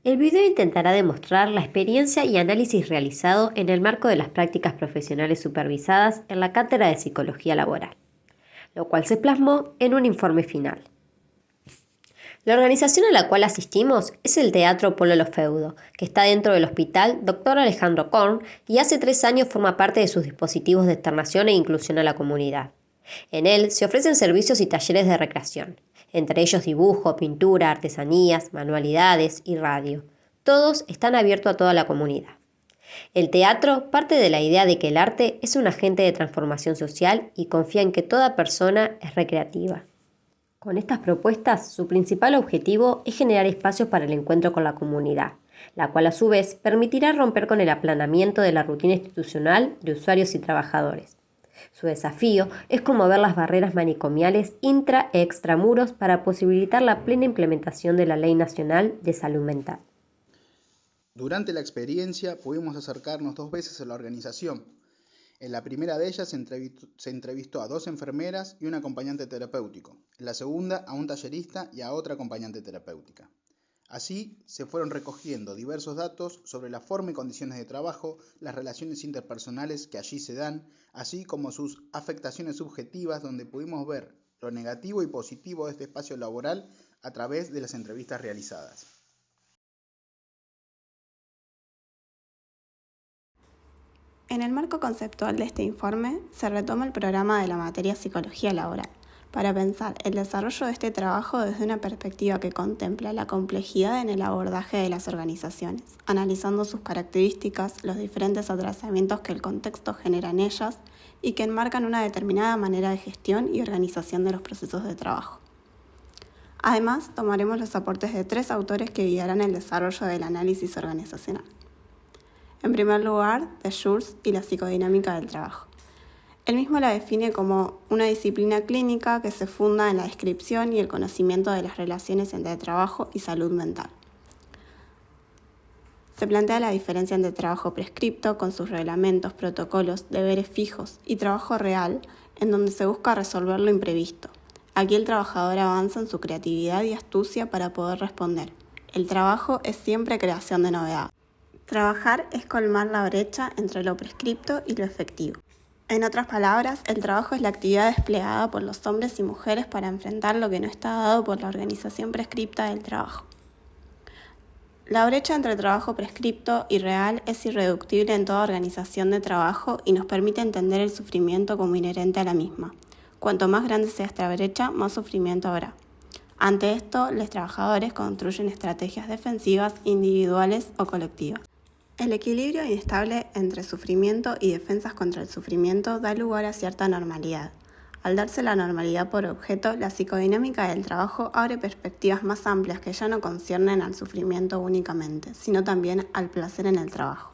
El video intentará demostrar la experiencia y análisis realizado en el marco de las prácticas profesionales supervisadas en la Cátedra de Psicología Laboral, lo cual se plasmó en un informe final. La organización a la cual asistimos es el Teatro Polo Lo Feudo, que está dentro del Hospital Dr. Alejandro Korn y hace 3 años forma parte de sus dispositivos de externación e inclusión a la comunidad. En él se ofrecen servicios y talleres de recreación, entre ellos dibujo, pintura, artesanías, manualidades y radio. Todos están abiertos a toda la comunidad. El teatro parte de la idea de que el arte es un agente de transformación social y confía en que toda persona es recreativa. Con estas propuestas, su principal objetivo es generar espacios para el encuentro con la comunidad, la cual a su vez permitirá romper con el aplanamiento de la rutina institucional de usuarios y trabajadores. Su desafío es conmover las barreras manicomiales intra e extramuros para posibilitar la plena implementación de la Ley Nacional de Salud Mental. Durante la experiencia pudimos acercarnos 2 veces a la organización. En la primera de ellas se entrevistó a 2 enfermeras y un acompañante terapéutico. En la segunda a un tallerista y a otra acompañante terapéutica. Así se fueron recogiendo diversos datos sobre la forma y condiciones de trabajo, las relaciones interpersonales que allí se dan, así como sus afectaciones subjetivas, donde pudimos ver lo negativo y positivo de este espacio laboral a través de las entrevistas realizadas. En el marco conceptual de este informe, se retoma el programa de la materia Psicología Laboral, para pensar el desarrollo de este trabajo desde una perspectiva que contempla la complejidad en el abordaje de las organizaciones, analizando sus características, los diferentes atrasamientos que el contexto genera en ellas y que enmarcan una determinada manera de gestión y organización de los procesos de trabajo. Además, tomaremos los aportes de 3 autores que guiarán el desarrollo del análisis organizacional. En primer lugar, de Schurz y la psicodinámica del trabajo. Él mismo la define como una disciplina clínica que se funda en la descripción y el conocimiento de las relaciones entre trabajo y salud mental. Se plantea la diferencia entre trabajo prescripto, con sus reglamentos, protocolos, deberes fijos, y trabajo real, en donde se busca resolver lo imprevisto. Aquí el trabajador avanza en su creatividad y astucia para poder responder. El trabajo es siempre creación de novedad. Trabajar es colmar la brecha entre lo prescripto y lo efectivo. En otras palabras, el trabajo es la actividad desplegada por los hombres y mujeres para enfrentar lo que no está dado por la organización prescripta del trabajo. La brecha entre trabajo prescripto y real es irreductible en toda organización de trabajo y nos permite entender el sufrimiento como inherente a la misma. Cuanto más grande sea esta brecha, más sufrimiento habrá. Ante esto, los trabajadores construyen estrategias defensivas individuales o colectivas. El equilibrio inestable entre sufrimiento y defensas contra el sufrimiento da lugar a cierta normalidad. Al darse la normalidad por objeto, la psicodinámica del trabajo abre perspectivas más amplias que ya no conciernen al sufrimiento únicamente, sino también al placer en el trabajo.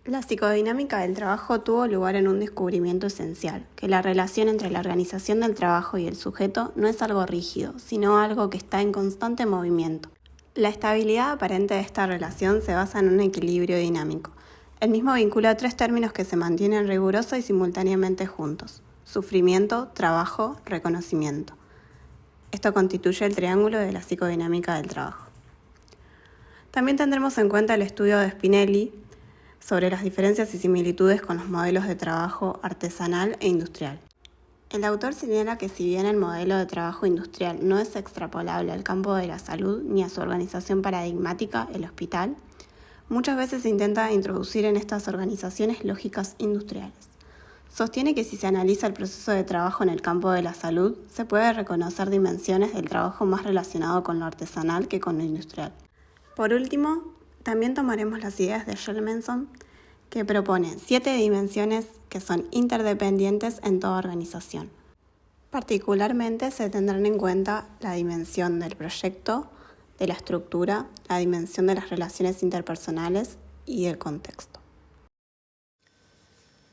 La psicodinámica del trabajo tuvo lugar en un descubrimiento esencial, que la relación entre la organización del trabajo y el sujeto no es algo rígido, sino algo que está en constante movimiento. La estabilidad aparente de esta relación se basa en un equilibrio dinámico. El mismo vincula 3 términos que se mantienen rigurosos y simultáneamente juntos: sufrimiento, trabajo, reconocimiento. Esto constituye el triángulo de la psicodinámica del trabajo. También tendremos en cuenta el estudio de Spinelli sobre las diferencias y similitudes con los modelos de trabajo artesanal e industrial. El autor señala que si bien el modelo de trabajo industrial no es extrapolable al campo de la salud ni a su organización paradigmática, el hospital, muchas veces se intenta introducir en estas organizaciones lógicas industriales. Sostiene que si se analiza el proceso de trabajo en el campo de la salud, se puede reconocer dimensiones del trabajo más relacionado con lo artesanal que con lo industrial. Por último, también tomaremos las ideas de Schlemenson, que propone 7 dimensiones que son interdependientes en toda organización. Particularmente se tendrán en cuenta la dimensión del proyecto, de la estructura, la dimensión de las relaciones interpersonales y del contexto.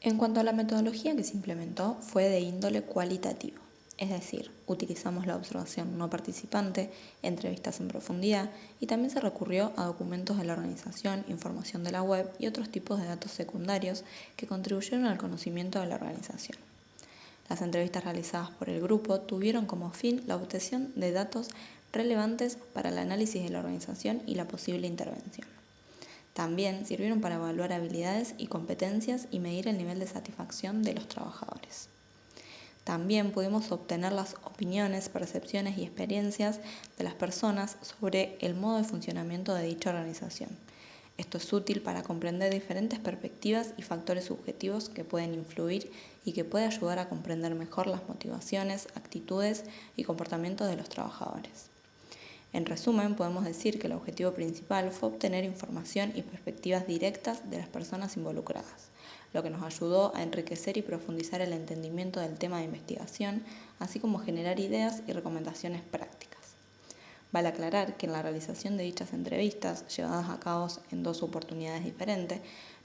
En cuanto a la metodología que se implementó, fue de índole cualitativo, es decir, utilizamos la observación no participante, entrevistas en profundidad y también se recurrió a documentos de la organización, información de la web y otros tipos de datos secundarios que contribuyeron al conocimiento de la organización. Las entrevistas realizadas por el grupo tuvieron como fin la obtención de datos relevantes para el análisis de la organización y la posible intervención. También sirvieron para evaluar habilidades y competencias y medir el nivel de satisfacción de los trabajadores. También pudimos obtener las opiniones, percepciones y experiencias de las personas sobre el modo de funcionamiento de dicha organización. Esto es útil para comprender diferentes perspectivas y factores subjetivos que pueden influir y que puede ayudar a comprender mejor las motivaciones, actitudes y comportamientos de los trabajadores. En resumen, podemos decir que el objetivo principal fue obtener información y perspectivas directas de las personas involucradas, lo que nos ayudó a enriquecer y profundizar el entendimiento del tema de investigación, así como generar ideas y recomendaciones prácticas. Vale aclarar que en la realización de dichas entrevistas, llevadas a cabo en 2 oportunidades diferentes,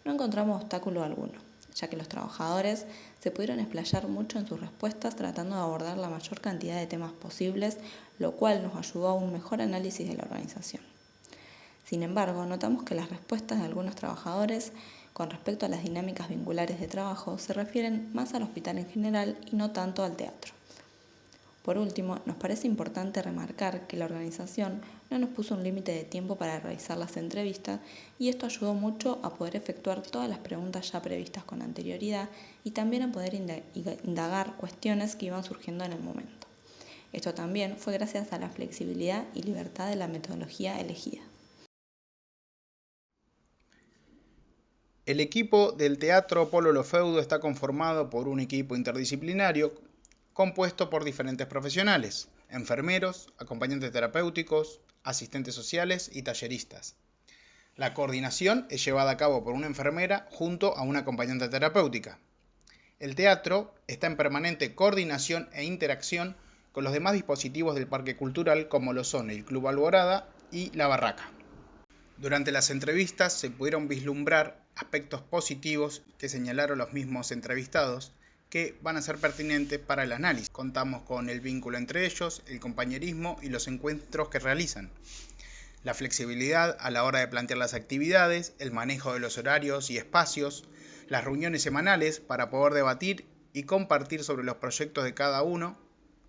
no encontramos obstáculo alguno, ya que los trabajadores se pudieron explayar mucho en sus respuestas tratando de abordar la mayor cantidad de temas posibles, lo cual nos ayudó a un mejor análisis de la organización. Sin embargo, notamos que las respuestas de algunos trabajadores con respecto a las dinámicas vinculares de trabajo se refieren más al hospital en general y no tanto al teatro. Por último, nos parece importante remarcar que la organización no nos puso un límite de tiempo para realizar las entrevistas y esto ayudó mucho a poder efectuar todas las preguntas ya previstas con anterioridad y también a poder indagar cuestiones que iban surgiendo en el momento. Esto también fue gracias a la flexibilidad y libertad de la metodología elegida. El equipo del Teatro Polo Lo Feudo está conformado por un equipo interdisciplinario compuesto por diferentes profesionales: enfermeros, acompañantes terapéuticos, asistentes sociales y talleristas. La coordinación es llevada a cabo por una enfermera junto a una acompañante terapéutica. El teatro está en permanente coordinación e interacción con los demás dispositivos del Parque Cultural, como lo son el Club Alborada y La Barraca. Durante las entrevistas se pudieron vislumbrar aspectos positivos que señalaron los mismos entrevistados, que van a ser pertinentes para el análisis. Contamos con el vínculo entre ellos, el compañerismo y los encuentros que realizan, la flexibilidad a la hora de plantear las actividades, el manejo de los horarios y espacios, las reuniones semanales para poder debatir y compartir sobre los proyectos de cada uno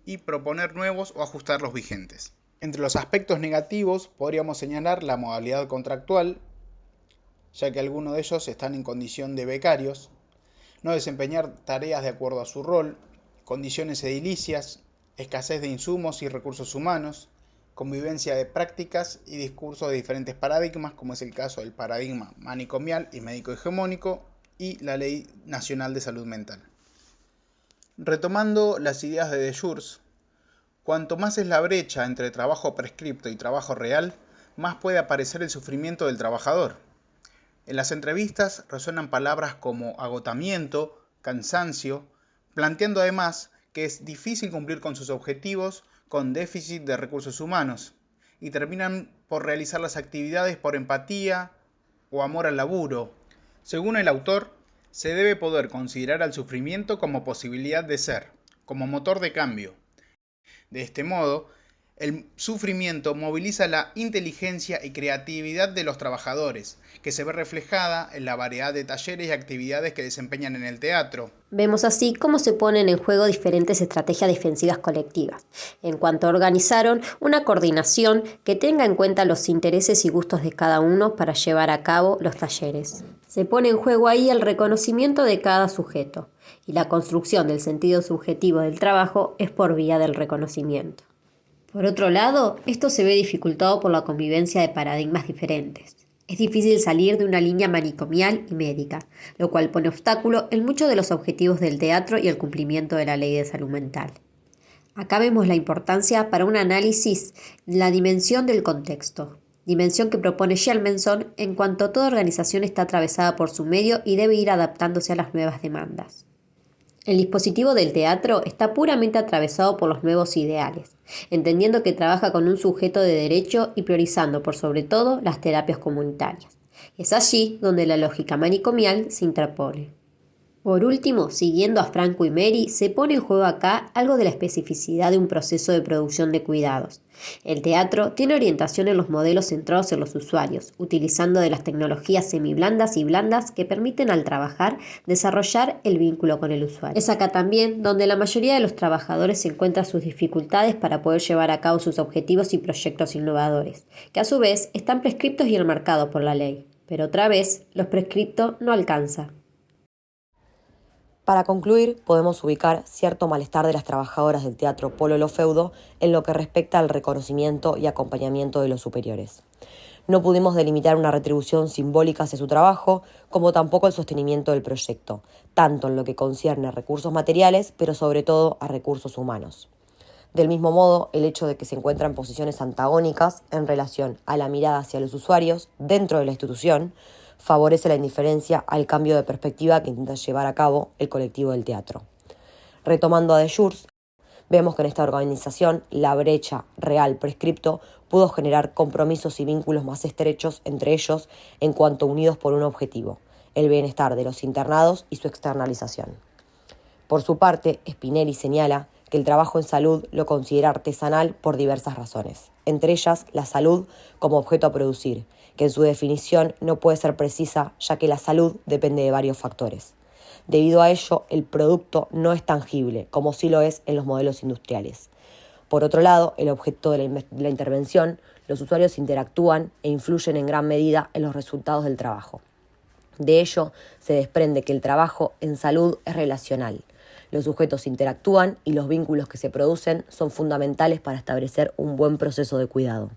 y proponer nuevos o ajustar los vigentes. Entre los aspectos negativos podríamos señalar la modalidad contractual, ya que algunos de ellos están en condición de becarios, no desempeñar tareas de acuerdo a su rol, condiciones edilicias, escasez de insumos y recursos humanos, convivencia de prácticas y discursos de diferentes paradigmas, como es el caso del paradigma manicomial y médico hegemónico y la Ley Nacional de Salud Mental. Retomando las ideas de Dejurs, cuanto más es la brecha entre trabajo prescripto y trabajo real, más puede aparecer el sufrimiento del trabajador. En las entrevistas resuenan palabras como agotamiento, cansancio, planteando además que es difícil cumplir con sus objetivos con déficit de recursos humanos y terminan por realizar las actividades por empatía o amor al laburo. Según el autor, se debe poder considerar al sufrimiento como posibilidad de ser, como motor de cambio. De este modo, el sufrimiento moviliza la inteligencia y creatividad de los trabajadores, que se ve reflejada en la variedad de talleres y actividades que desempeñan en el teatro. Vemos así cómo se ponen en juego diferentes estrategias defensivas colectivas, en cuanto organizaron una coordinación que tenga en cuenta los intereses y gustos de cada uno para llevar a cabo los talleres. Se pone en juego ahí el reconocimiento de cada sujeto, y la construcción del sentido subjetivo del trabajo es por vía del reconocimiento. Por otro lado, esto se ve dificultado por la convivencia de paradigmas diferentes. Es difícil salir de una línea manicomial y médica, lo cual pone obstáculo en muchos de los objetivos del teatro y el cumplimiento de la ley de salud mental. Acá vemos la importancia para un análisis de la dimensión del contexto, dimensión que propone Hjelmensson en cuanto toda organización está atravesada por su medio y debe ir adaptándose a las nuevas demandas. El dispositivo del teatro está puramente atravesado por los nuevos ideales, entendiendo que trabaja con un sujeto de derecho y priorizando por sobre todo las terapias comunitarias. Es allí donde la lógica manicomial se interpone. Por último, siguiendo a Franco y Mary, se pone en juego acá algo de la especificidad de un proceso de producción de cuidados. El teatro tiene orientación en los modelos centrados en los usuarios, utilizando de las tecnologías semiblandas y blandas que permiten al trabajar desarrollar el vínculo con el usuario. Es acá también donde la mayoría de los trabajadores encuentra sus dificultades para poder llevar a cabo sus objetivos y proyectos innovadores, que a su vez están prescriptos y enmarcados por la ley. Pero otra vez, lo prescripto no alcanza. Para concluir, podemos ubicar cierto malestar de las trabajadoras del Teatro Polo Lo Feudo en lo que respecta al reconocimiento y acompañamiento de los superiores. No pudimos delimitar una retribución simbólica hacia su trabajo, como tampoco el sostenimiento del proyecto, tanto en lo que concierne a recursos materiales, pero sobre todo a recursos humanos. Del mismo modo, el hecho de que se encuentran en posiciones antagónicas en relación a la mirada hacia los usuarios dentro de la institución, favorece la indiferencia al cambio de perspectiva que intenta llevar a cabo el colectivo del teatro. Retomando a De Jurs, vemos que en esta organización la brecha real prescripto pudo generar compromisos y vínculos más estrechos entre ellos en cuanto unidos por un objetivo, el bienestar de los internados y su externalización. Por su parte, Spinelli señala que el trabajo en salud lo considera artesanal por diversas razones, entre ellas la salud como objeto a producir, que en su definición no puede ser precisa ya que la salud depende de varios factores. Debido a ello, el producto no es tangible, como sí lo es en los modelos industriales. Por otro lado, el objeto de la intervención, los usuarios interactúan e influyen en gran medida en los resultados del trabajo. De ello, se desprende que el trabajo en salud es relacional. Los sujetos interactúan y los vínculos que se producen son fundamentales para establecer un buen proceso de cuidado.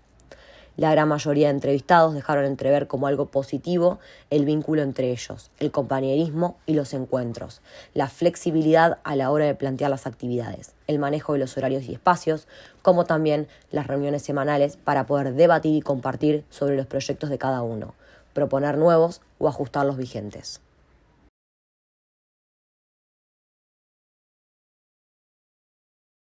La gran mayoría de entrevistados dejaron entrever como algo positivo el vínculo entre ellos, el compañerismo y los encuentros, la flexibilidad a la hora de plantear las actividades, el manejo de los horarios y espacios, como también las reuniones semanales para poder debatir y compartir sobre los proyectos de cada uno, proponer nuevos o ajustar los vigentes.